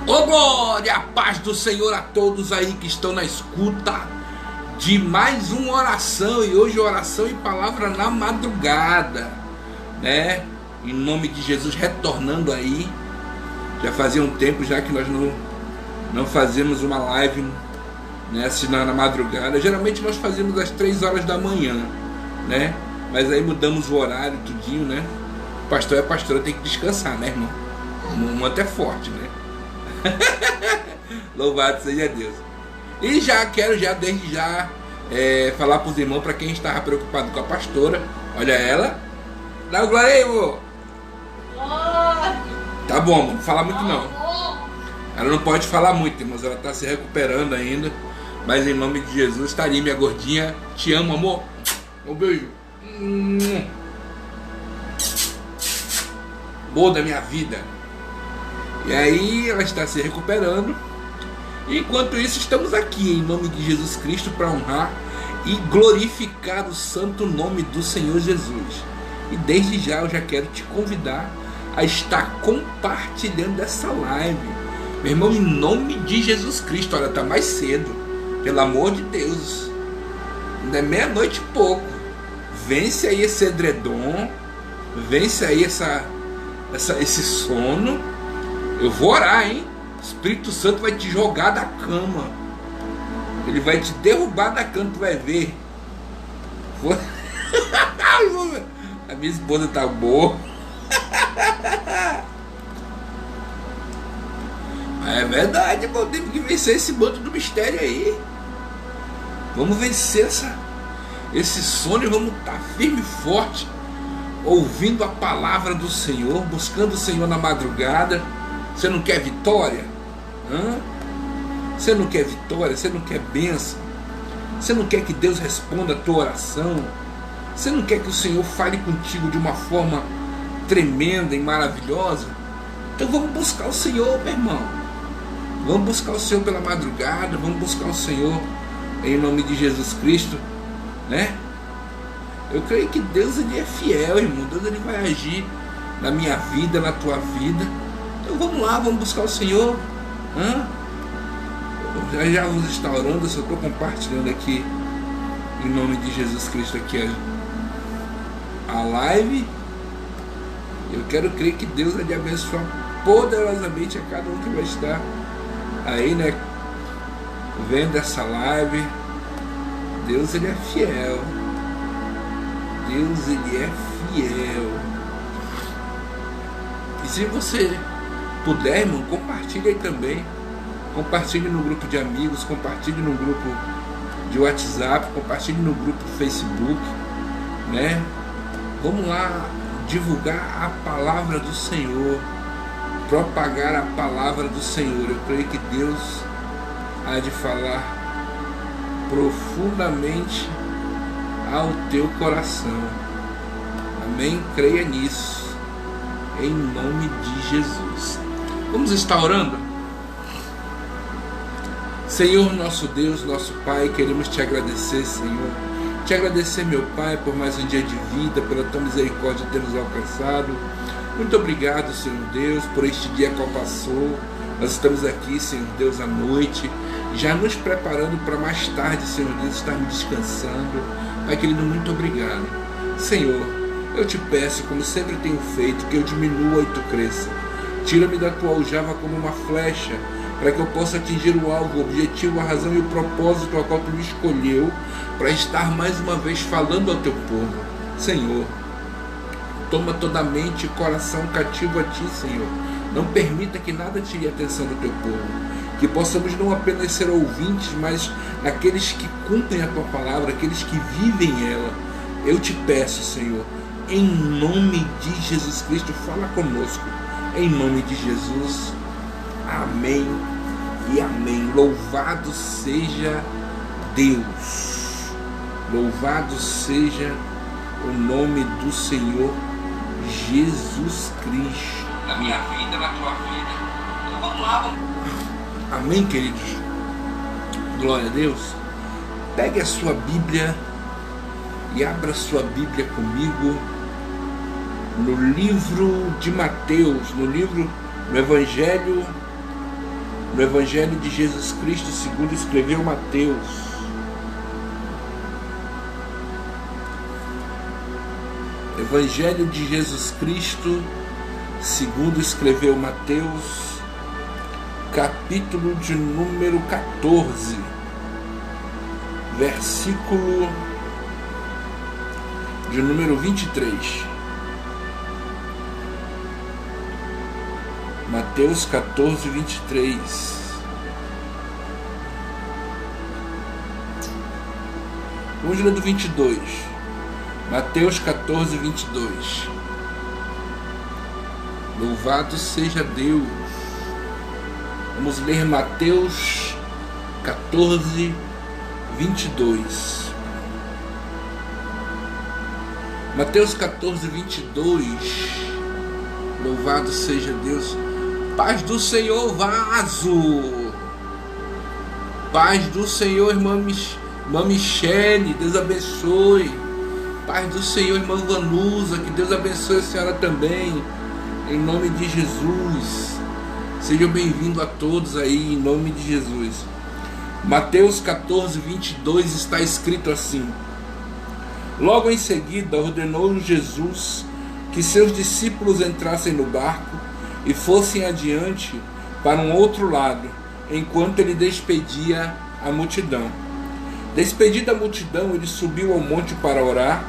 Ô glória, a paz do Senhor a todos aí que estão na escuta de mais uma oração. E hoje oração e palavra na madrugada, né? Em nome de Jesus, retornando aí. Já fazia um tempo já que nós não fazíamos uma live, né, assim, na madrugada. Geralmente nós fazíamos às 3 horas da manhã, né? Mas aí mudamos o horário, tudinho, né? O pastor e a pastora tem que descansar, né, irmão? O manto é forte, né? Louvado seja Deus. E já quero desde já falar para os irmãos, para quem estava preocupado com a pastora, olha ela. Dá o glória aí, amor. Tá bom, não fala muito não. Ela não pode falar muito, irmãos, ela está se recuperando ainda. Mas em nome de Jesus, está ali minha gordinha. Te amo, amor. Um beijo. Boa da minha vida. E aí ela está se recuperando. E enquanto isso estamos aqui em nome de Jesus Cristo para honrar e glorificar o santo nome do Senhor Jesus. E desde já eu já quero te convidar a estar compartilhando essa live. Meu irmão, em nome de Jesus Cristo. Olha, tá mais cedo. Pelo amor de Deus. Ainda é meia-noite e pouco. Vence aí esse edredom. Vence aí esse sono. Eu vou orar, hein? O Espírito Santo vai te jogar da cama. Ele vai te derrubar da cama, tu vai ver. A minha esposa tá boa. É verdade, irmão. Temos que vencer esse manto do mistério aí. Vamos vencer esse sono e vamos estar firme e forte, ouvindo a palavra do Senhor, buscando o Senhor na madrugada. Você não quer vitória? Você não quer vitória? Você não quer bênção? Você não quer que Deus responda a tua oração? Você não quer que o Senhor fale contigo de uma forma tremenda e maravilhosa? Então vamos buscar o Senhor, meu irmão. Vamos buscar o Senhor pela madrugada. Vamos buscar o Senhor em nome de Jesus Cristo, né? Eu creio que Deus, ele é fiel, irmão. Deus, ele vai agir na minha vida, na tua vida. Então vamos lá, vamos buscar o Senhor. Já vos está orando. Eu só estou compartilhando aqui em nome de Jesus Cristo aqui a live. Eu quero crer que Deus vai abençoar poderosamente a cada um que vai estar aí, né, vendo essa live. Deus, ele é fiel. Deus, ele é fiel. E se você puder, irmão, compartilhe aí também. Compartilhe no grupo de amigos, compartilhe no grupo de WhatsApp, compartilhe no grupo do Facebook, né? Vamos lá divulgar a palavra do Senhor, propagar a palavra do Senhor. Eu creio que Deus há de falar profundamente ao teu coração. Amém? Creia nisso, em nome de Jesus. Vamos estar orando? Senhor, nosso Deus, nosso Pai, queremos te agradecer, Senhor. Te agradecer, meu Pai, por mais um dia de vida, pela tua misericórdia ter nos alcançado. Muito obrigado, Senhor Deus, por este dia que passou. Nós estamos aqui, Senhor Deus, à noite, já nos preparando para mais tarde, Senhor Deus, estarmos descansando. Pai querido, muito obrigado. Senhor, eu te peço, como sempre tenho feito, que eu diminua e tu cresça. Tira-me da tua aljava como uma flecha, para que eu possa atingir o alvo, o objetivo, a razão e o propósito ao qual tu me escolheu, para estar mais uma vez falando ao teu povo. Senhor, toma toda a mente e coração cativo a ti, Senhor. Não permita que nada tire a atenção do teu povo. Que possamos não apenas ser ouvintes, mas aqueles que cumprem a tua palavra, aqueles que vivem ela. Eu te peço, Senhor, em nome de Jesus Cristo, fala conosco. Em nome de Jesus. Amém e amém. Louvado seja Deus. Louvado seja o nome do Senhor Jesus Cristo. Na minha vida, na tua vida. Então vamos lá, vamos. Amém, queridos. Glória a Deus. Pegue a sua Bíblia e abra a sua Bíblia comigo no livro de Mateus, no Evangelho no Evangelho de Jesus Cristo segundo escreveu Mateus. Evangelho de Jesus Cristo segundo escreveu Mateus, capítulo de número 14, versículo de número 23. Mateus 14, 23. Vamos ler do 22. Mateus 14, 22. Louvado seja Deus. Vamos ler Mateus 14, 22. Mateus 14, 22. Louvado seja Deus. Paz do Senhor, vaso. Paz do Senhor, irmã Michele, Deus abençoe. Paz do Senhor, irmã Vanusa, que Deus abençoe a senhora também, em nome de Jesus. Sejam bem-vindos a todos aí, em nome de Jesus. Mateus 14, 22 está escrito assim: logo em seguida ordenou Jesus que seus discípulos entrassem no barco e fossem adiante para um outro lado, enquanto ele despedia a multidão. Despedida a multidão, ele subiu ao monte para orar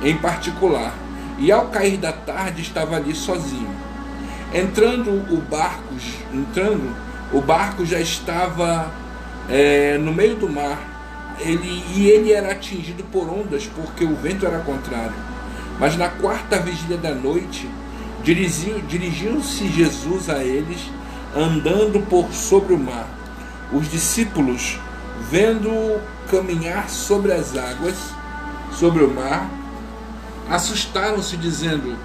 em particular, e ao cair da tarde estava ali sozinho. Entrando, o barco já estava no meio do mar, ele era atingido por ondas, porque o vento era contrário. Mas na quarta vigília da noite, dirigiu-se Jesus a eles, andando por sobre o mar. Os discípulos, vendo-o caminhar sobre as águas, sobre o mar, assustaram-se, dizendo: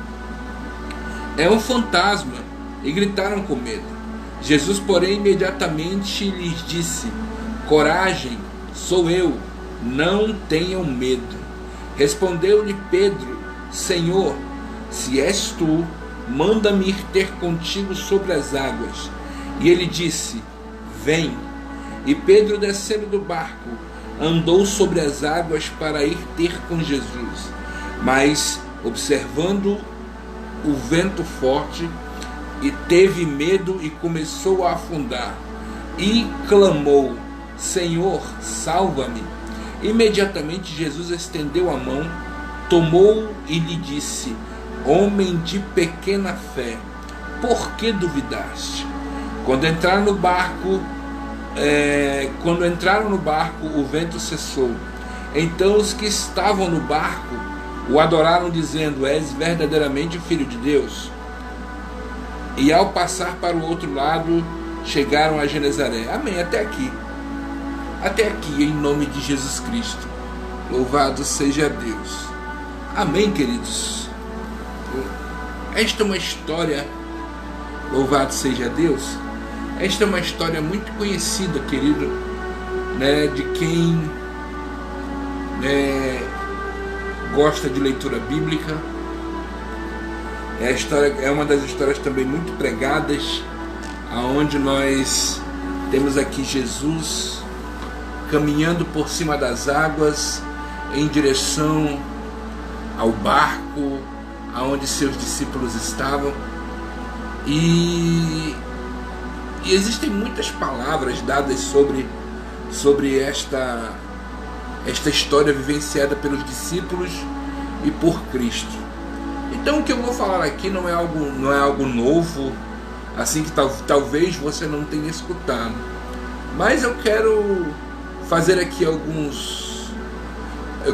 é um fantasma, e gritaram com medo. Jesus, porém, imediatamente lhes disse: coragem, sou eu, não tenham medo. Respondeu-lhe Pedro: Senhor, se és tu, manda-me ir ter contigo sobre as águas. E ele disse: vem. E Pedro, descendo do barco, andou sobre as águas para ir ter com Jesus. Mas, observando o vento forte, e teve medo e começou a afundar. E clamou: Senhor, salva-me. Imediatamente Jesus estendeu a mão, tomou e lhe disse: homem de pequena fé, por que duvidaste? Quando entraram no barco, o vento cessou. Então os que estavam no barco o adoraram, dizendo: és verdadeiramente o Filho de Deus. E ao passar para o outro lado, chegaram a Genezaré. Amém, até aqui. Até aqui, em nome de Jesus Cristo. Louvado seja Deus. Amém, queridos. Esta é uma história, louvado seja Deus, esta é uma história muito conhecida, querido, né, de quem gosta de leitura bíblica. É uma das histórias também muito pregadas, aonde nós temos aqui Jesus caminhando por cima das águas em direção ao barco aonde seus discípulos estavam, e existem muitas palavras dadas sobre esta história vivenciada pelos discípulos e por Cristo. Então o que eu vou falar aqui não é algo novo, assim, que talvez você não tenha escutado, mas eu quero fazer aqui eu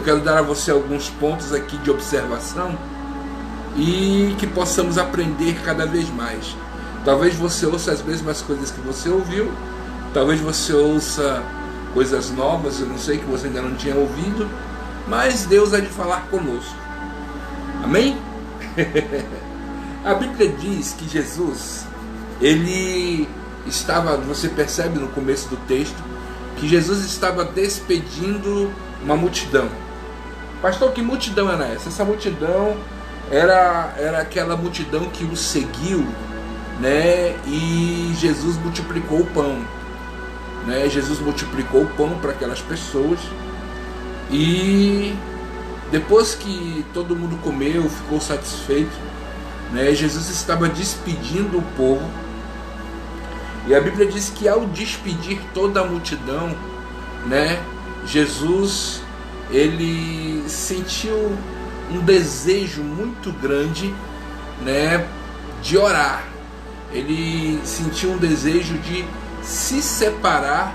quero dar a você alguns pontos aqui de observação, e que possamos aprender cada vez mais. Talvez você ouça as mesmas coisas que você ouviu, talvez você ouça coisas novas, eu não sei, que você ainda não tinha ouvido, mas Deus há de falar conosco. Amém? A Bíblia diz que Jesus, ele estava, você percebe no começo do texto, que Jesus estava despedindo uma multidão. Pastor, que multidão era essa? Essa multidão era aquela multidão que o seguiu, né? E Jesus multiplicou o pão. né? Jesus multiplicou o pão para aquelas pessoas, e depois que todo mundo comeu, ficou satisfeito, né? Jesus estava despedindo o povo, e a Bíblia diz que ao despedir toda a multidão, né, Jesus, ele sentiu um desejo muito grande, né, de orar. Ele sentiu um desejo de se separar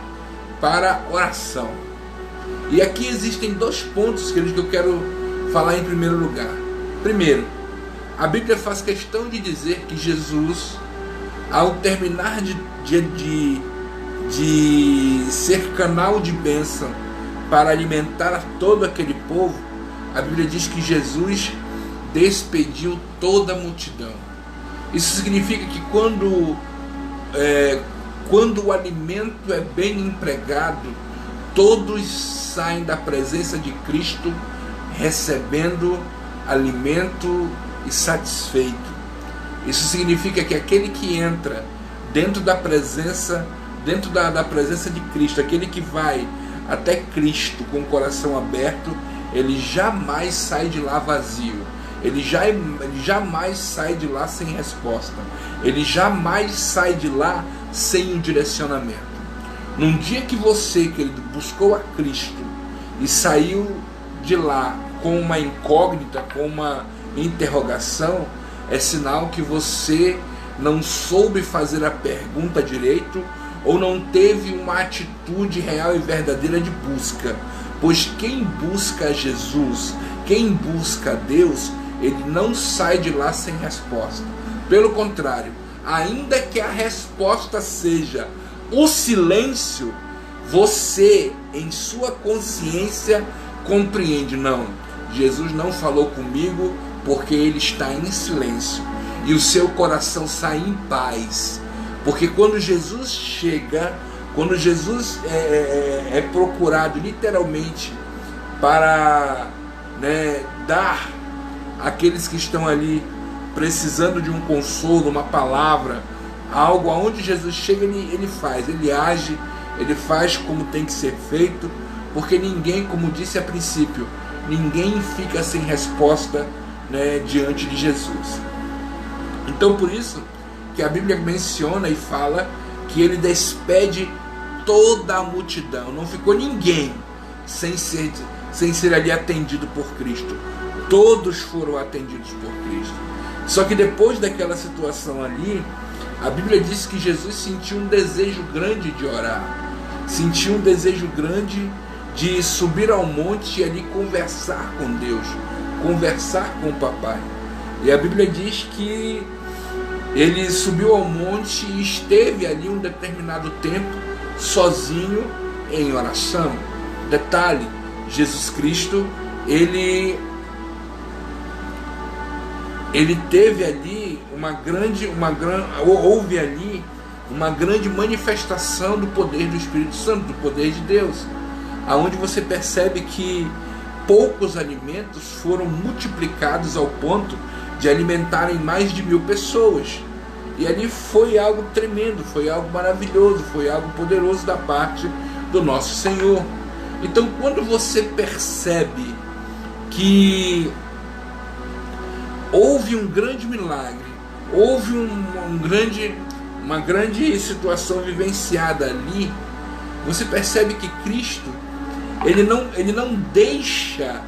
para oração. E aqui existem 2 pontos que eu quero falar em primeiro lugar. Primeiro, a Bíblia faz questão de dizer que Jesus, ao terminar de ser canal de bênção para alimentar todo aquele povo, a Bíblia diz que Jesus despediu toda a multidão. Isso significa que quando o alimento é bem empregado, todos saem da presença de Cristo recebendo alimento e satisfeito. Isso significa que aquele que entra dentro da presença de Cristo, aquele que vai até Cristo com o coração aberto, ele jamais sai de lá vazio. Ele jamais sai de lá sem resposta. Ele jamais sai de lá sem um direcionamento. Num dia que você, querido, buscou a Cristo e saiu de lá com uma incógnita, com uma interrogação, é sinal que você não soube fazer a pergunta direito, ou não teve uma atitude real e verdadeira de busca. Pois quem busca Jesus, quem busca Deus, ele não sai de lá sem resposta. Pelo contrário, ainda que a resposta seja o silêncio, você, em sua consciência, compreende: não, Jesus não falou comigo porque ele está em silêncio. E o seu coração sai em paz. Porque quando Jesus chega, quando Jesus é procurado literalmente para, né, dar àqueles que estão ali precisando de um consolo, uma palavra, algo, aonde Jesus chega, ele faz, ele age, ele faz como tem que ser feito, porque ninguém, como disse a princípio, ninguém fica sem resposta, né, diante de Jesus. Então, por isso que a Bíblia menciona e fala que ele despede toda a multidão. Não ficou ninguém sem ser ali atendido por Cristo. Todos foram atendidos por Cristo. Só que depois daquela situação ali, a Bíblia diz que Jesus sentiu um desejo grande de orar. Sentiu um desejo grande de subir ao monte e ali conversar com Deus, conversar com o papai. E a Bíblia diz que ele subiu ao monte e esteve ali um determinado tempo sozinho em oração. Detalhe, Jesus Cristo, ele teve ali houve ali uma grande manifestação do poder do Espírito Santo, do poder de Deus, aonde você percebe que poucos alimentos foram multiplicados ao ponto de alimentarem mais de 1000 pessoas. E ali foi algo tremendo, foi algo maravilhoso, foi algo poderoso da parte do nosso Senhor. Então, quando você percebe que houve um grande milagre, houve uma grande situação vivenciada ali, você percebe que Cristo, ele não deixa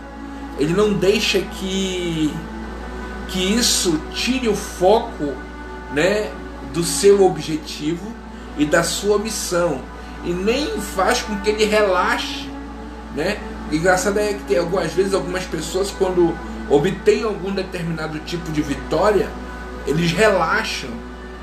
que isso tire o foco, né, do seu objetivo e da sua missão, e nem faz com que ele relaxe, né? Engraçado é que tem algumas vezes algumas pessoas, quando obtêm algum determinado tipo de vitória, eles relaxam,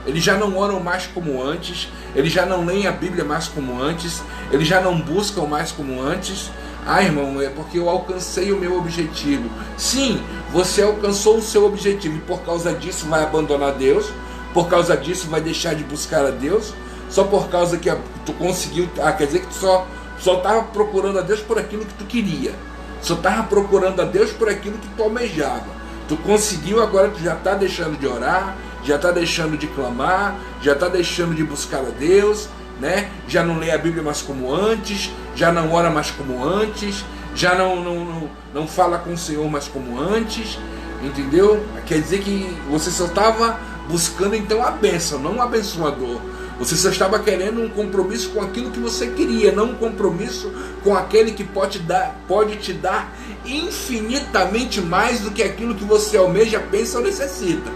eles já não oram mais como antes, eles já não leem a Bíblia mais como antes, eles já não buscam mais como antes. Ah, irmão, é porque eu alcancei o meu objetivo. Sim, você alcançou o seu objetivo, e por causa disso vai abandonar Deus, por causa disso vai deixar de buscar a Deus, só por causa que tu conseguiu, quer dizer que tu só estava procurando a Deus por aquilo que tu queria, só estava procurando a Deus por aquilo que tu almejava. Tu conseguiu, agora tu já está deixando de orar, já está deixando de clamar, já está deixando de buscar a Deus, né? Já não lê a Bíblia mais como antes, já não ora mais como antes, já não fala com o Senhor mais como antes, entendeu? Quer dizer que você só estava buscando então a bênção, não o abençoador. Você só estava querendo um compromisso com aquilo que você queria, não um compromisso com aquele que pode te dar infinitamente mais do que aquilo que você almeja, pensa ou necessita.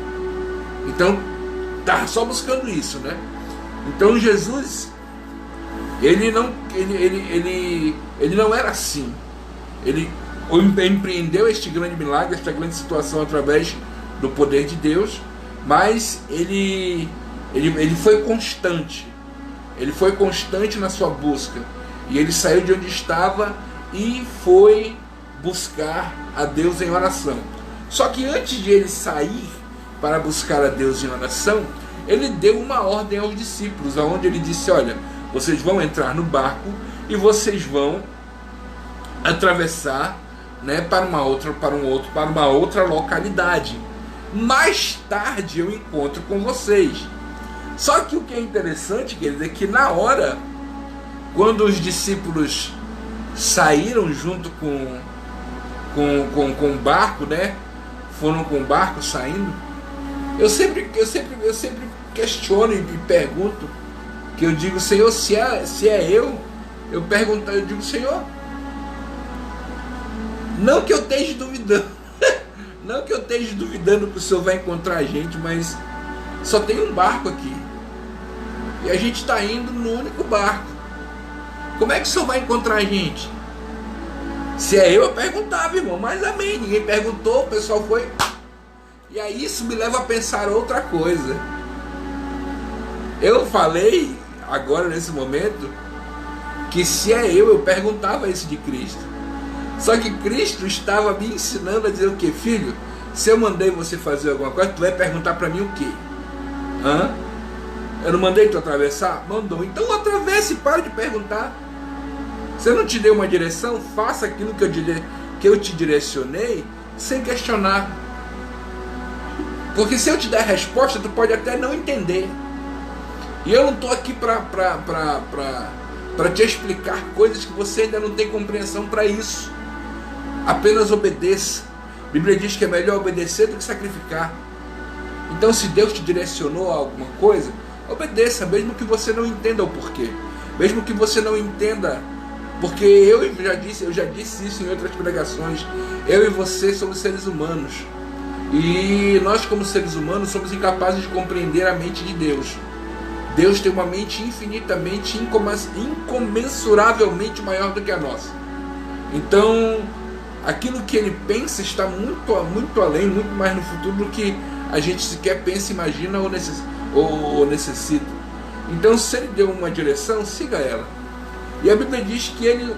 Então, tá só buscando isso, né? Então Jesus, ele não era assim. Ele empreendeu este grande milagre, esta grande situação através do poder de Deus, mas ele foi constante. Ele foi constante na sua busca. E ele saiu de onde estava e foi buscar a Deus em oração. Só que antes de ele sair para buscar a Deus em oração, ele deu uma ordem aos discípulos, onde ele disse: olha, vocês vão entrar no barco e vocês vão atravessar, né, para uma outra localidade. Mais tarde eu encontro com vocês. Só que o que é interessante, querido, é que na hora, quando os discípulos saíram junto com o barco, né, foram com o barco saindo, eu sempre questiono e pergunto, que eu digo: Senhor, se é eu digo: Senhor, não que eu esteja duvidando, não que eu esteja duvidando que o Senhor vai encontrar a gente, mas só tem um barco aqui, e a gente está indo no único barco. Como é que o Senhor vai encontrar a gente? Se é eu perguntava, irmão, mas amém, ninguém perguntou, o pessoal foi. E aí isso me leva a pensar outra coisa. Eu falei agora nesse momento que se é eu perguntava isso de Cristo. Só que Cristo estava me ensinando a dizer o que? Filho, se eu mandei você fazer alguma coisa, tu vai perguntar para mim o quê? Eu não mandei tu atravessar? Mandou. Então atravesse e para de perguntar. Se eu não te dei uma direção, faça aquilo que eu te direcionei sem questionar. Porque se eu te der a resposta, tu pode até não entender. E eu não estou aqui para te explicar coisas que você ainda não tem compreensão para isso. Apenas obedeça. A Bíblia diz que é melhor obedecer do que sacrificar. Então, se Deus te direcionou a alguma coisa, obedeça, mesmo que você não entenda o porquê. Mesmo que você não entenda, porque eu já disse isso em outras pregações, eu e você somos seres humanos. E nós, como seres humanos, somos incapazes de compreender a mente de Deus. Deus tem uma mente infinitamente, incomensuravelmente maior do que a nossa. Então, aquilo que Ele pensa está muito além, muito mais no futuro do que a gente sequer pensa, imagina ou necessita. Então, se Ele deu uma direção, siga ela. E a Bíblia diz que Ele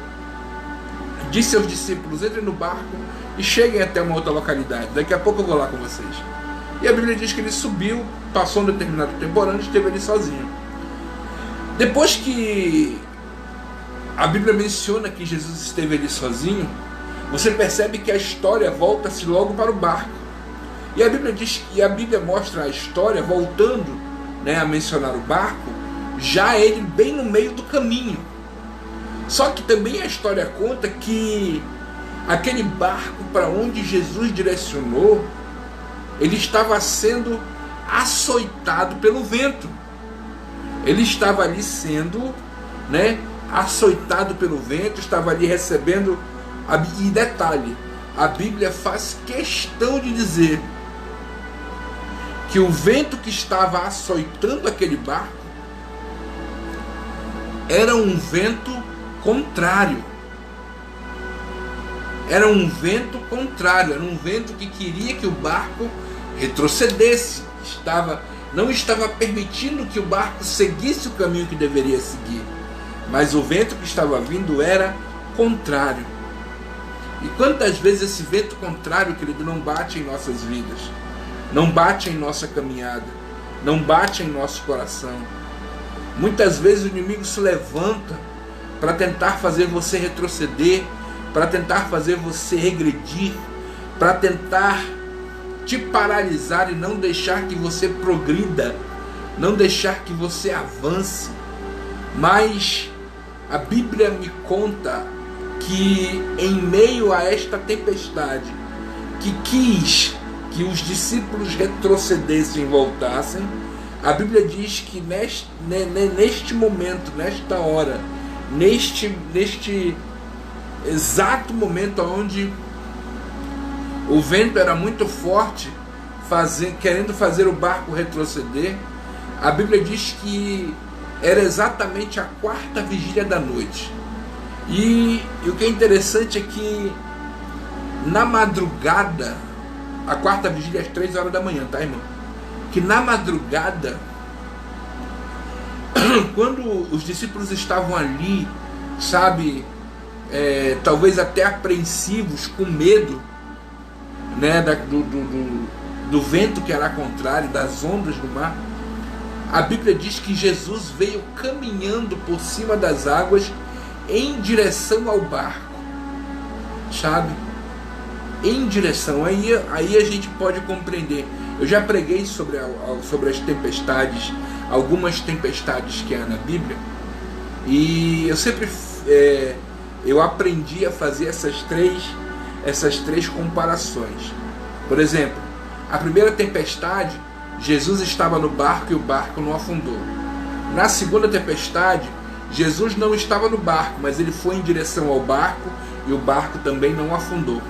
disse aos discípulos: entrem no barco e cheguem até uma outra localidade. Daqui a pouco eu vou lá com vocês. E a Bíblia diz que ele subiu, passou um determinado temporâneo e esteve ali sozinho. Depois que a Bíblia menciona que Jesus esteve ali sozinho, você percebe que a história volta-se logo para o barco. E a Bíblia diz, e a Bíblia mostra a história voltando, né, a mencionar o barco, já ele bem no meio do caminho. Só que também a história conta que aquele barco para onde Jesus direcionou, ele estava sendo açoitado pelo vento. Ele estava ali sendo, né, açoitado pelo vento, estava ali recebendo. E detalhe, a Bíblia faz questão de dizer que o vento que estava açoitando aquele barco era um vento contrário. Era um vento contrário, era um vento que queria que o barco retrocedesse, não estava permitindo que o barco seguisse o caminho que deveria seguir, mas o vento que estava vindo era contrário. E quantas vezes esse vento contrário, querido, não bate em nossas vidas, não bate em nossa caminhada, não bate em nosso coração. Muitas vezes o inimigo se levanta para tentar fazer você retroceder, para tentar fazer você regredir, para tentar te paralisar e não deixar que você progrida, não deixar que você avance. Mas a Bíblia me conta que em meio a esta tempestade que quis que os discípulos retrocedessem e voltassem, a Bíblia diz que neste momento, nesta hora, neste exato momento onde o vento era muito forte, querendo fazer o barco retroceder, a Bíblia diz que era exatamente a 4ª vigília da noite. E o que é interessante é que na madrugada, a 4ª vigília é às 3 horas da manhã, tá, irmão? Que na madrugada, quando os discípulos estavam ali, sabe, talvez até apreensivos, com medo, né, do vento que era contrário, das ondas do mar, a Bíblia diz que Jesus veio caminhando por cima das águas em direção ao barco, sabe? Em direção, aí a gente pode compreender. Eu já preguei sobre as tempestades, algumas tempestades que há na Bíblia, e eu sempre eu aprendi a fazer essas três comparações. Por exemplo, a primeira tempestade, Jesus estava no barco e o barco não afundou. Na segunda tempestade, Jesus não estava no barco, mas ele foi em direção ao barco e o barco também não afundou.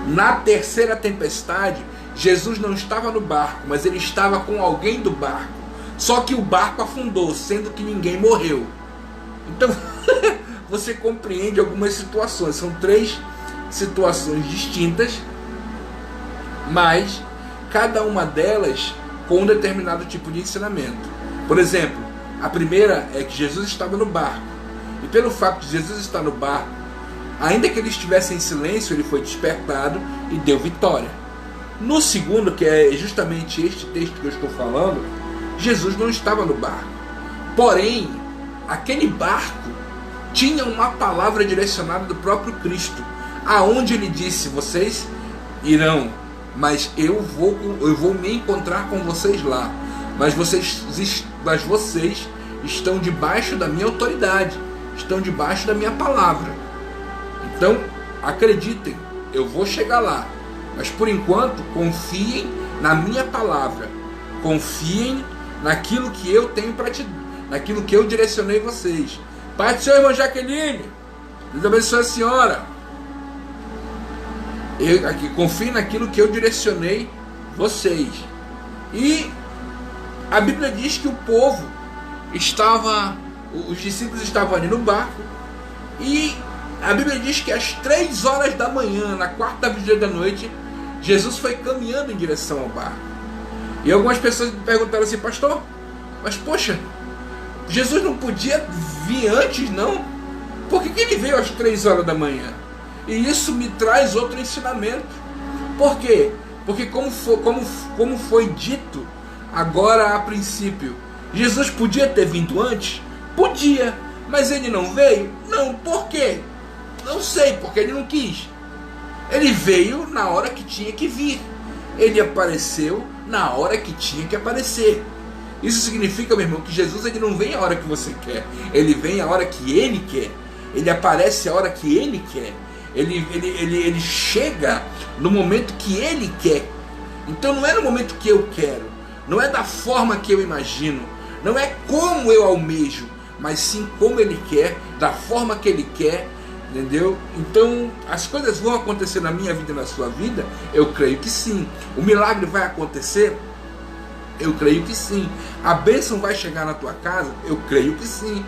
Na terceira tempestade, Jesus não estava no barco, mas ele estava com alguém do barco. Só que o barco afundou, sendo que ninguém morreu. Então, você compreende algumas situações. São 3 situações distintas, mas cada uma delas com um determinado tipo de ensinamento. Por exemplo, a primeira é que Jesus estava no barco. E pelo fato de Jesus estar no barco, ainda que ele estivesse em silêncio, ele foi despertado e deu vitória. No segundo, que é justamente este texto que eu estou falando, Jesus não estava no barco. Porém, aquele barco tinha uma palavra direcionada do próprio Cristo, aonde ele disse: vocês irão, mas eu vou me encontrar com vocês lá. Mas vocês estão debaixo da minha autoridade, estão debaixo da minha palavra. Então, acreditem, eu vou chegar lá. Mas por enquanto, confiem na minha palavra. Confiem naquilo que eu tenho para te, naquilo que eu direcionei vocês. Pai do Senhor, irmã Jaqueline, Deus abençoe a senhora. Confiem naquilo que eu direcionei vocês. E a Bíblia diz que o povo estava, os discípulos estavam ali no barco, e a Bíblia diz que às 3 horas da manhã, na 4ª vigília da noite, Jesus foi caminhando em direção ao barco. E algumas pessoas me perguntaram assim: pastor, mas poxa, Jesus não podia vir antes, não? Por que ele veio às 3 horas da manhã? E isso me traz outro ensinamento. Por quê? Porque como foi dito agora a princípio, Jesus podia ter vindo antes? Podia. Mas ele não veio? Não. Por quê? Não sei, porque ele não quis. Ele veio na hora que tinha que vir. Ele apareceu na hora que tinha que aparecer. Isso significa, meu irmão, que Jesus ele não vem a hora que você quer. Ele vem a hora que ele quer. Ele aparece a hora que ele quer. Ele chega no momento que ele quer. Então não é no momento que eu quero. Não é da forma que eu imagino. Não é como eu almejo. Mas sim como ele quer, da forma que ele quer. Entendeu? Então as coisas vão acontecer na minha vida e na sua vida? Eu creio que sim. O milagre vai acontecer? Eu creio que sim. A bênção vai chegar na tua casa? Eu creio que sim.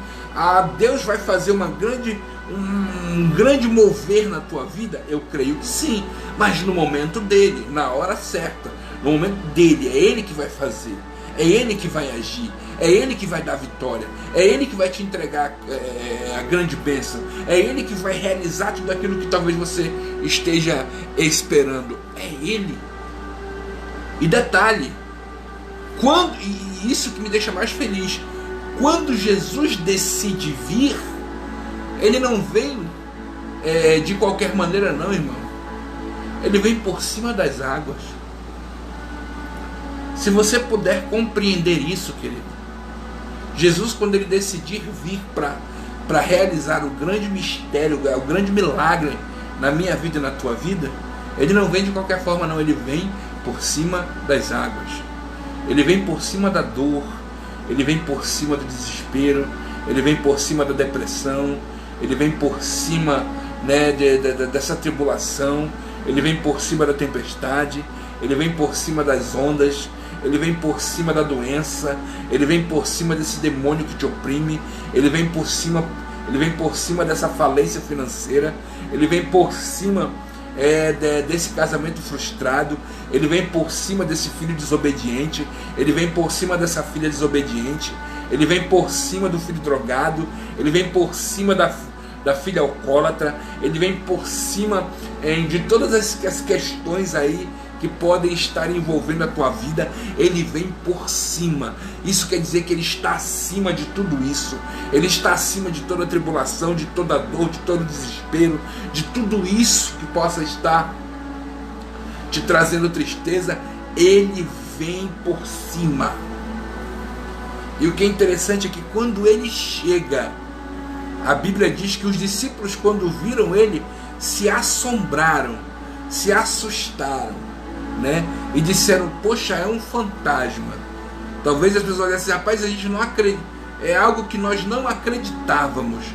Deus vai fazer um grande mover na tua vida? Eu creio que sim. Mas no momento dele, na hora certa, no momento dele, é ele que vai fazer. É ele que vai agir. É ele que vai dar vitória. É ele que vai te entregar a grande bênção. É ele que vai realizar tudo aquilo que talvez você esteja esperando. É ele. E detalhe, e isso que me deixa mais feliz, quando Jesus decide vir, ele não vem de qualquer maneira não, irmão. Ele vem por cima das águas. Se você puder compreender isso, querido, Jesus, quando ele decidir vir para realizar o grande mistério, o grande milagre na minha vida e na tua vida, ele não vem de qualquer forma não, ele vem por cima das águas, ele vem por cima da dor, ele vem por cima do desespero, ele vem por cima da depressão, ele vem por cima, né, dessa tribulação, ele vem por cima da tempestade, ele vem por cima das ondas, ele vem por cima da doença, ele vem por cima desse demônio que te oprime, ele vem por cima dessa falência financeira, ele vem por cima desse casamento frustrado, ele vem por cima desse filho desobediente, ele vem por cima dessa filha desobediente, ele vem por cima do filho drogado, ele vem por cima da filha alcoólatra, ele vem por cima de todas as questões aí que podem estar envolvendo a tua vida, ele vem por cima. Isso quer dizer que ele está acima de tudo isso, ele está acima de toda tribulação, de toda dor, de todo desespero, de tudo isso que possa estar te trazendo tristeza, ele vem por cima. E o que é interessante é que quando ele chega, a Bíblia diz que os discípulos, quando viram ele, se assombraram, se assustaram, né? E disseram: poxa, é um fantasma. Talvez as pessoas olhem assim: rapaz, a gente não acredita, é algo que nós não acreditávamos.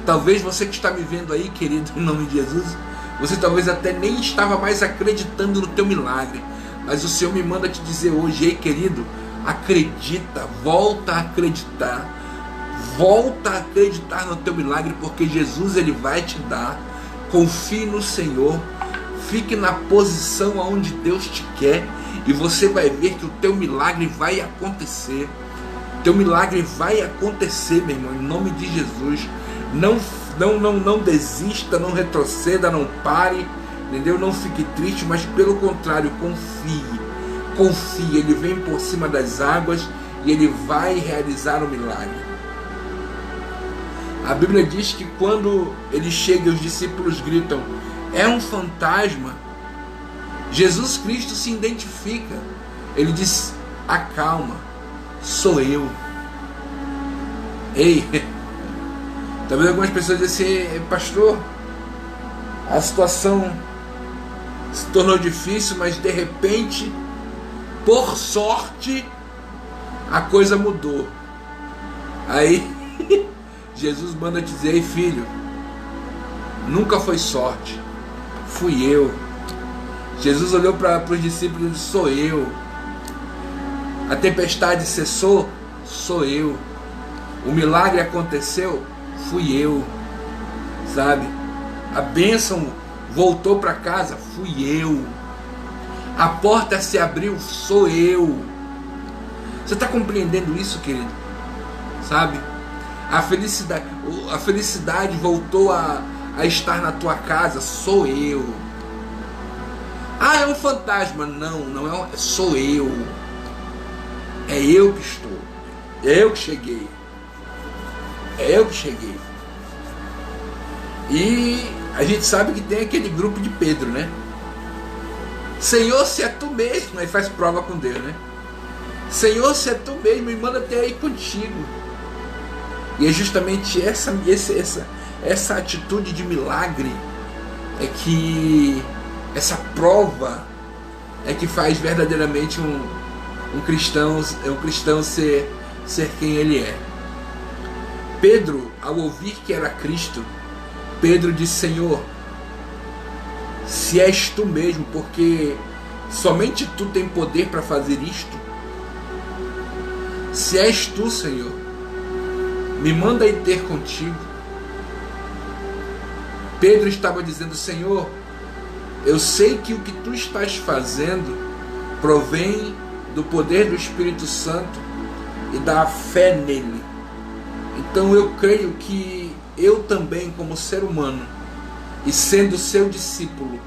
Talvez você que está me vendo aí, querido, em nome de Jesus, você talvez até nem estava mais acreditando no teu milagre, mas o Senhor me manda te dizer hoje: ei, querido, acredita, volta a acreditar no teu milagre, porque Jesus, ele vai te dar. Confie no Senhor, fique na posição aonde Deus te quer, e você vai ver que o teu milagre vai acontecer. Teu milagre vai acontecer, meu irmão, em nome de Jesus. Não desista, não retroceda, não pare, entendeu? Não fique triste, mas pelo contrário, confie. Ele vem por cima das águas e ele vai realizar o milagre. A Bíblia diz que quando ele chega, os discípulos gritam: é um fantasma. Jesus Cristo se identifica. Ele diz: acalma, sou eu. Ei, talvez algumas pessoas dizem assim: pastor, a situação se tornou difícil, mas de repente, por sorte, a coisa mudou. Aí Jesus manda te dizer: ei, filho, nunca foi sorte, fui eu. Jesus olhou para os discípulos e disse: sou eu. A tempestade cessou, sou eu. O milagre aconteceu, fui eu. Sabe? A bênção voltou para casa, fui eu. A porta se abriu, sou eu. Você está compreendendo isso, querido? Sabe? A felicidade voltou a estar na tua casa, sou eu. Ah, é um fantasma. Não é, sou eu. É eu que estou. É eu que cheguei. É eu que cheguei. E a gente sabe que tem aquele grupo de Pedro, né? Senhor, se é tu mesmo, aí faz prova com Deus, né? Senhor, se é tu mesmo, me manda até aí contigo. E é justamente essa atitude de milagre é que essa prova é que faz verdadeiramente um cristão ser quem ele é. Pedro, ao ouvir que era Cristo, Pedro disse: Senhor, se és tu mesmo, porque somente tu tem poder para fazer isto. Se és tu, Senhor, me manda ir ter contigo. Pedro estava dizendo: Senhor, eu sei que o que tu estás fazendo provém do poder do Espírito Santo e da fé nele. Então eu creio que eu também, como ser humano, e sendo seu discípulo,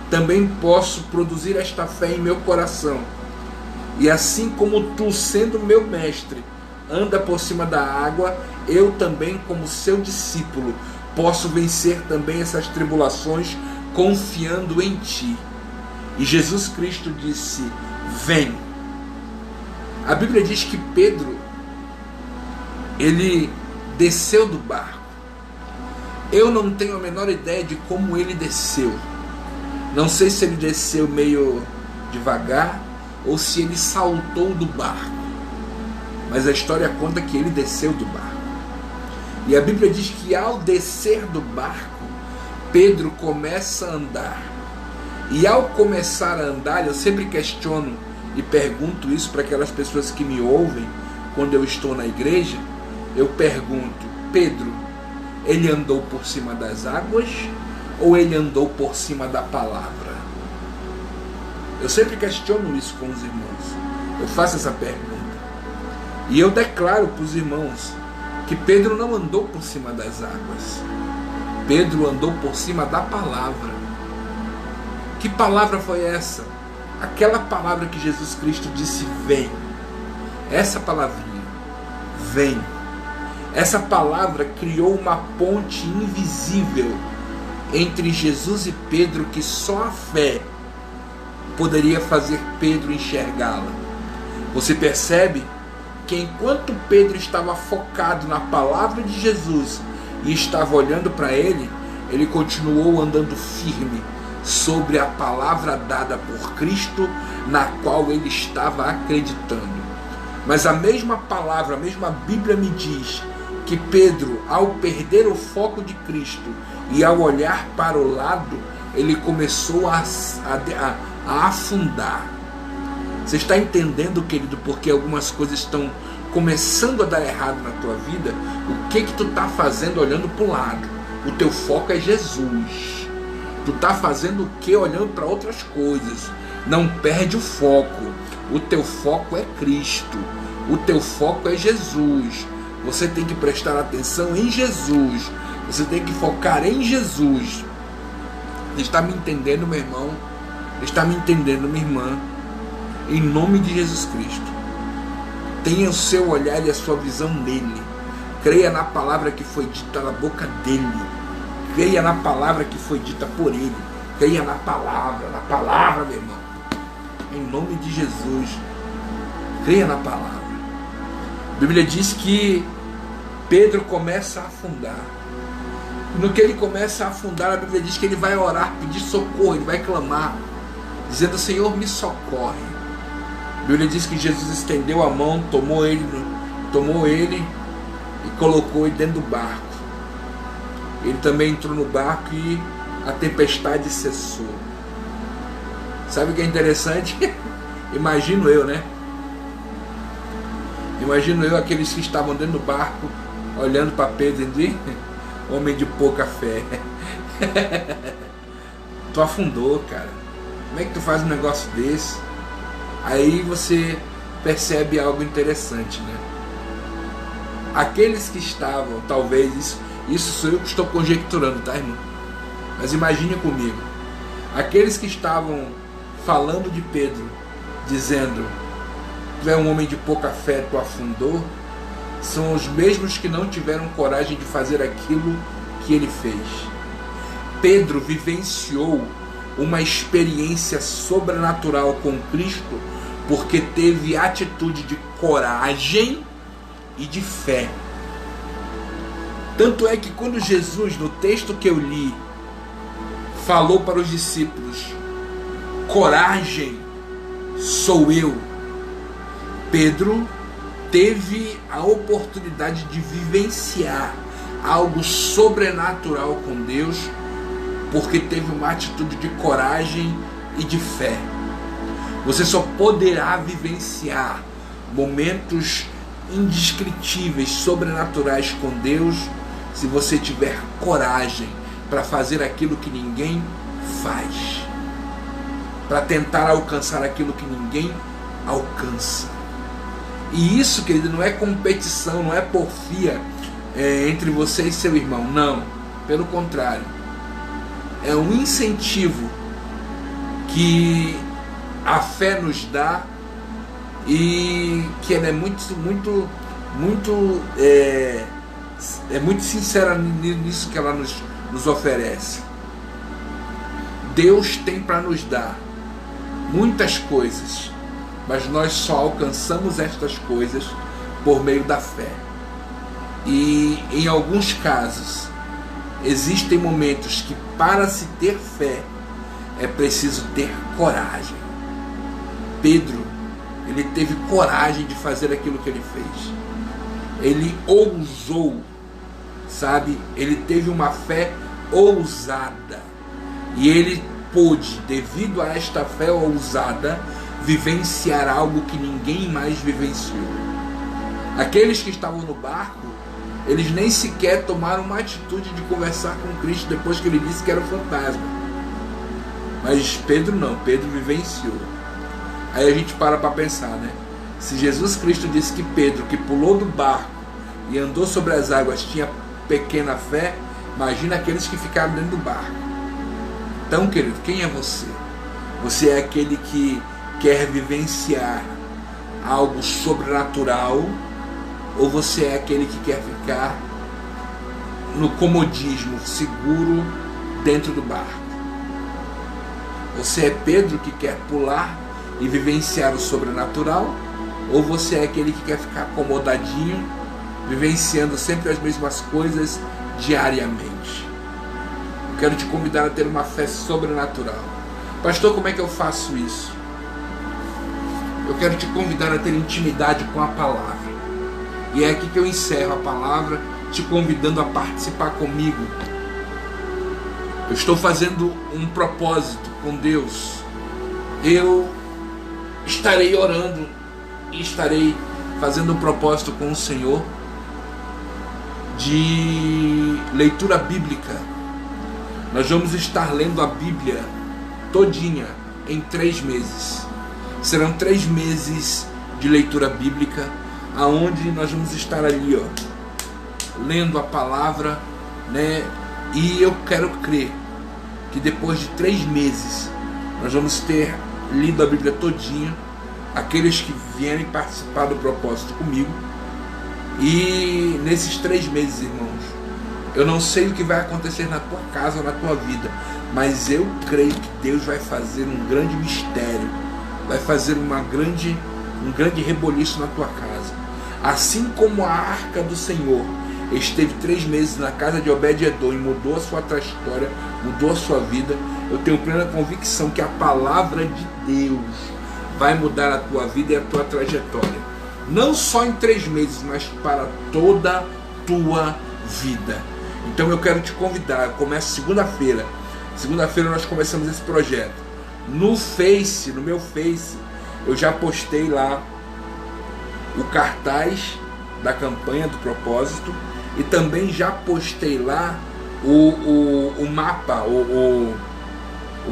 também posso produzir esta fé em meu coração. E assim como tu, sendo meu mestre, anda por cima da água, eu também, como seu discípulo, posso vencer também essas tribulações confiando em ti. E Jesus Cristo disse: vem. A Bíblia diz que Pedro, ele desceu do barco. Eu não tenho a menor ideia de como ele desceu. Não sei se ele desceu meio devagar ou se ele saltou do barco. Mas a história conta que ele desceu do barco. E a Bíblia diz que ao descer do barco, Pedro começa a andar. E ao começar a andar, eu sempre questiono e pergunto isso para aquelas pessoas que me ouvem quando eu estou na igreja. Eu pergunto: Pedro, ele andou por cima das águas ou ele andou por cima da palavra? Eu sempre questiono isso com os irmãos. Eu faço essa pergunta. E eu declaro para os irmãos que Pedro não andou por cima das águas. Pedro andou por cima da palavra. Que palavra foi essa? Aquela palavra que Jesus Cristo disse: vem. Essa palavrinha, vem. Essa palavra criou uma ponte invisível entre Jesus e Pedro, que só a fé poderia fazer Pedro enxergá-la. Você percebe que enquanto Pedro estava focado na palavra de Jesus e estava olhando para ele, ele continuou andando firme sobre a palavra dada por Cristo, na qual ele estava acreditando. Mas a mesma palavra, a mesma Bíblia me diz que Pedro, ao perder o foco de Cristo e ao olhar para o lado, ele começou a afundar. Você está entendendo, querido, porque algumas coisas estão começando a dar errado na tua vida? O que tu está fazendo olhando para o lado? O teu foco é Jesus. Tu está fazendo o que olhando para outras coisas? Não perde o foco. O teu foco é Cristo. O teu foco é Jesus. Você tem que prestar atenção em Jesus. Você tem que focar em Jesus. Você está me entendendo, meu irmão? Está me entendendo, minha irmã? Em nome de Jesus Cristo, tenha o seu olhar e a sua visão nele. Creia na palavra que foi dita na boca dele. Creia na palavra que foi dita por ele. Creia na palavra, meu irmão. Em nome de Jesus, creia na palavra. A Bíblia diz que Pedro começa a afundar. No que ele começa a afundar, a Bíblia diz que ele vai orar, pedir socorro, ele vai clamar, dizendo: Senhor, me socorre. A Bíblia diz que Jesus estendeu a mão, tomou ele e colocou ele dentro do barco. Ele também entrou no barco e a tempestade cessou. Sabe o que é interessante? Imagino eu, né? Imagino eu aqueles que estavam dentro do barco, olhando para Pedro e dizendo: homem de pouca fé. Tu afundou, cara. Como é que tu faz um negócio desse? Aí você percebe algo interessante, né? Aqueles que estavam, talvez, isso sou eu que estou conjecturando, tá, irmão? Mas imagine comigo. Aqueles que estavam falando de Pedro, dizendo: tu é um homem de pouca fé, tu afundou, são os mesmos que não tiveram coragem de fazer aquilo que ele fez. Pedro vivenciou uma experiência sobrenatural com Cristo porque teve atitude de coragem e de fé. Tanto é que quando Jesus, no texto que eu li, falou para os discípulos: coragem, sou eu, Pedro teve a oportunidade de vivenciar algo sobrenatural com Deus, porque teve uma atitude de coragem e de fé. Você só poderá vivenciar momentos indescritíveis, sobrenaturais com Deus, se você tiver coragem para fazer aquilo que ninguém faz, para tentar alcançar aquilo que ninguém alcança. E isso, querido, não é competição, não é porfia entre você e seu irmão, não, pelo contrário, é um incentivo que a fé nos dá e que ela é muito sincera nisso que ela nos oferece. Deus tem para nos dar muitas coisas, mas nós só alcançamos estas coisas por meio da fé. E em alguns casos existem momentos que para se ter fé é preciso ter coragem. Pedro, ele teve coragem de fazer aquilo que ele fez. Ele ousou, sabe? Ele teve uma fé ousada. E ele pôde, devido a esta fé ousada, vivenciar algo que ninguém mais vivenciou. Aqueles que estavam no barco, eles nem sequer tomaram uma atitude de conversar com Cristo depois que ele disse que era um fantasma. Mas Pedro não, Pedro vivenciou. Aí a gente para pensar, né? Se Jesus Cristo disse que Pedro, que pulou do barco e andou sobre as águas, tinha pequena fé, imagina aqueles que ficaram dentro do barco. Então, querido, quem é você? Você é aquele que quer vivenciar algo sobrenatural, ou você é aquele que quer ficar no comodismo seguro dentro do barco? Você é Pedro que quer pular e vivenciar o sobrenatural, ou você é aquele que quer ficar acomodadinho, vivenciando sempre as mesmas coisas diariamente? Eu quero te convidar a ter uma fé sobrenatural. Pastor, como é que eu faço isso? Eu quero te convidar a ter intimidade com a palavra. E é aqui que eu encerro a palavra, te convidando a participar comigo. Eu estou fazendo um propósito com Deus. Eu estarei orando e estarei fazendo um propósito com o Senhor de leitura bíblica. Nós vamos estar lendo a Bíblia todinha em 3 meses. Serão 3 meses de leitura bíblica, aonde nós vamos estar ali, lendo a palavra, né? E eu quero crer que depois de 3 meses nós vamos ter lido a Bíblia todinha, aqueles que vierem participar do propósito comigo. E nesses 3 meses, irmãos, eu não sei o que vai acontecer na tua casa ou na tua vida, mas eu creio que Deus vai fazer um grande mistério, vai fazer um grande reboliço na tua casa. Assim como a arca do Senhor esteve 3 meses na casa de Obed-edom e mudou a sua trajetória, mudou a sua vida, eu tenho plena convicção que a palavra de Deus vai mudar a tua vida e a tua trajetória. Não só em 3 meses, mas para toda a tua vida. Então eu quero te convidar, começa segunda-feira. Segunda-feira nós começamos esse projeto. No Face, no meu Face, eu já postei lá o cartaz da campanha do propósito e também já postei lá o mapa, o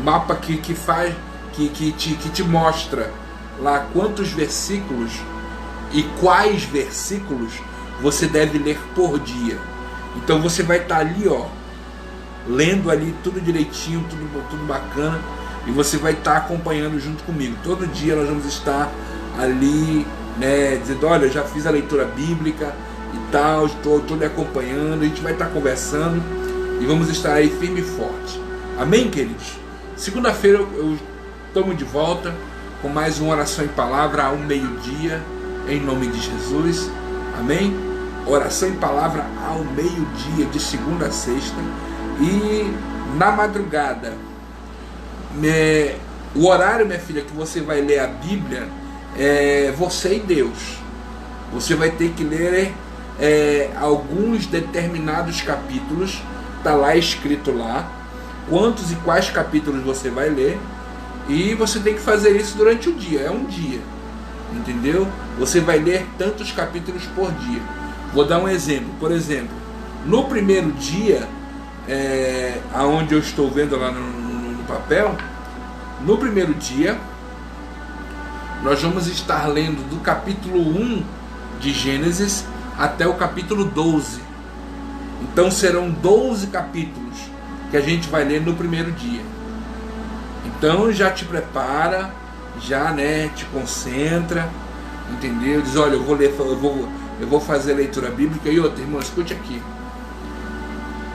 mapa que te mostra lá quantos versículos e quais versículos você deve ler por dia. Então você vai estar ali, lendo ali tudo direitinho, tudo bacana, e você vai estar acompanhando junto comigo. Todo dia nós vamos estar ali, né, dizendo, olha, eu já fiz a leitura bíblica e tal, estou lhe acompanhando, a gente vai estar conversando e vamos estar aí firme e forte. Amém, queridos? Segunda-feira eu estamos de volta com mais uma oração em palavra ao meio-dia, em nome de Jesus. Amém? Oração em palavra ao meio-dia, de segunda a sexta. E na madrugada, o horário, minha filha, que você vai ler a Bíblia é você e Deus. Você vai ter que ler alguns determinados capítulos. Está lá escrito lá quantos e quais capítulos você vai ler. E você tem que fazer isso durante o dia. É um dia, entendeu? Você vai ler tantos capítulos por dia. Vou dar um exemplo. Por exemplo, no primeiro dia, aonde eu estou vendo lá no papel, no primeiro dia nós vamos estar lendo do capítulo 1 de Gênesis até o capítulo 12. Então serão 12 capítulos que a gente vai ler no primeiro dia. Então já te prepara, já, né, te concentra, entendeu? Diz, olha, eu vou fazer a leitura bíblica. E outra, irmão, escute aqui.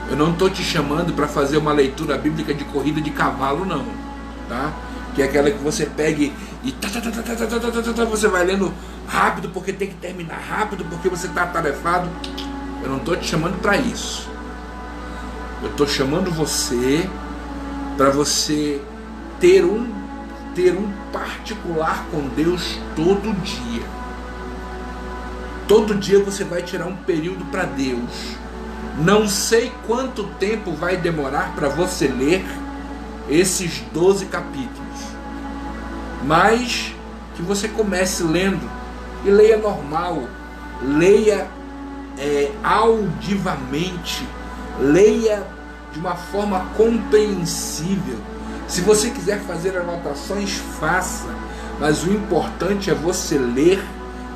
Eu não estou te chamando para fazer uma leitura bíblica de corrida de cavalo, não, tá? Que é aquela que você pega e você vai lendo rápido porque tem que terminar rápido, porque você está atarefado. Eu não estou te chamando para isso. Eu estou chamando você para você ter um particular com Deus todo dia. Todo dia você vai tirar um período para Deus. Não sei quanto tempo vai demorar para você ler esses 12 capítulos, mas que você comece lendo, e leia normal, leia audivamente, leia de uma forma compreensível. Se você quiser fazer anotações, faça, mas o importante é você ler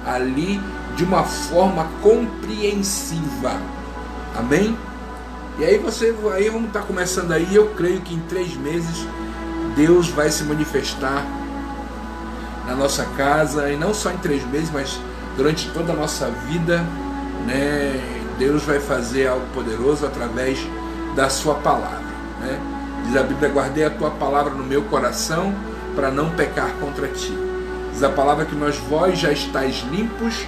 ali de uma forma compreensiva. Amém? E aí vamos estar começando aí. Eu creio que em 3 meses Deus vai se manifestar na nossa casa, e não só em 3 meses, mas durante toda a nossa vida, né? Deus vai fazer algo poderoso através da sua palavra, né? Diz a Bíblia: guardei a tua palavra no meu coração para não pecar contra ti. Diz a palavra que vós já estáis limpos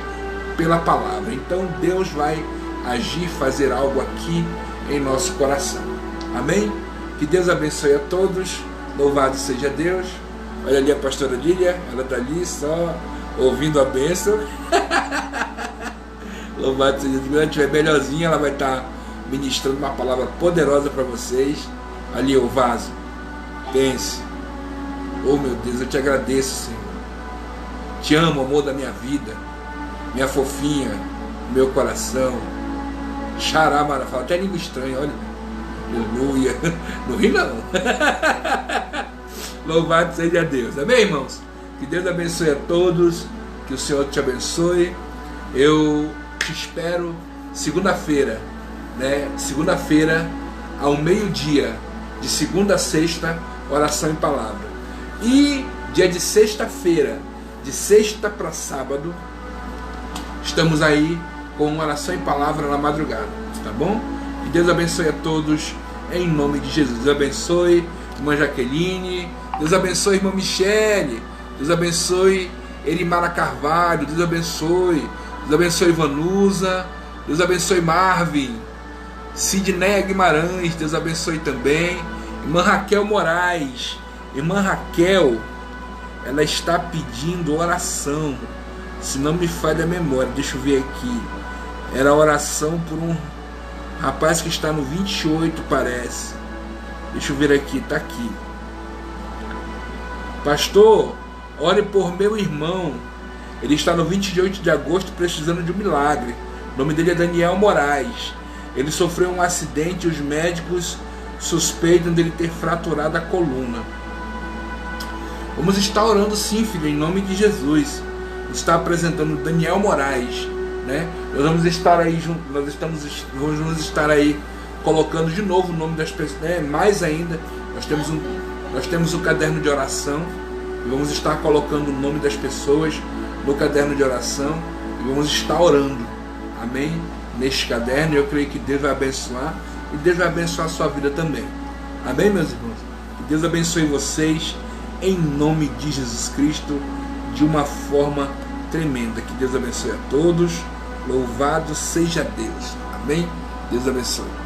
pela palavra. Então Deus vai agir, fazer algo aqui em nosso coração. Amém? Que Deus abençoe a todos. Louvado seja Deus. Olha ali a pastora Lília, ela está ali só ouvindo a bênção. Louvado seja Deus. Quando ela estiver melhorzinha, ela vai estar ministrando uma palavra poderosa para vocês. Ali o vaso. Pense. Oh meu Deus, eu te agradeço, Senhor. Te amo, amor da minha vida. Minha fofinha, meu coração. Xaramara, fala até língua estranha, olha. Aleluia. Não ri não. Louvado seja Deus. Amém, irmãos? Que Deus abençoe a todos. Que o Senhor te abençoe. Eu te espero segunda-feira, né? Segunda-feira, ao meio-dia, de segunda a sexta, oração em palavra. E dia de sexta-feira, de sexta para sábado, estamos aí com oração em palavra na madrugada, tá bom? Que Deus abençoe a todos, em nome de Jesus. Deus abençoe irmã Jaqueline, Deus abençoe irmã Michele, Deus abençoe Erimara Carvalho, Deus abençoe Vanusa, Deus abençoe Marvin, Sidneia Guimarães, Deus abençoe também, irmã Raquel Moraes. Irmã Raquel, ela está pedindo oração, se não me falha a memória, deixa eu ver aqui, era oração por um rapaz que está no 28, parece, deixa eu ver aqui, está aqui. Pastor, ore por meu irmão, ele está no 28 de agosto precisando de um milagre. O nome dele é Daniel Moraes. Ele sofreu um acidente e os médicos suspeitam dele ter fraturado a coluna. Vamos estar orando sim, filho, em nome de Jesus. Está apresentando Daniel Moraes, né? Nós vamos estar aí junto, vamos estar aí colocando de novo o nome das pessoas, né? Mais ainda, nós temos um caderno de oração e vamos estar colocando o nome das pessoas no caderno de oração e vamos estar orando, amém? Neste caderno, eu creio que Deus vai abençoar e Deus vai abençoar a sua vida também, amém, meus irmãos? Que Deus abençoe vocês em nome de Jesus Cristo de uma forma tremenda. Que Deus abençoe a todos. Louvado seja Deus. Amém? Deus abençoe.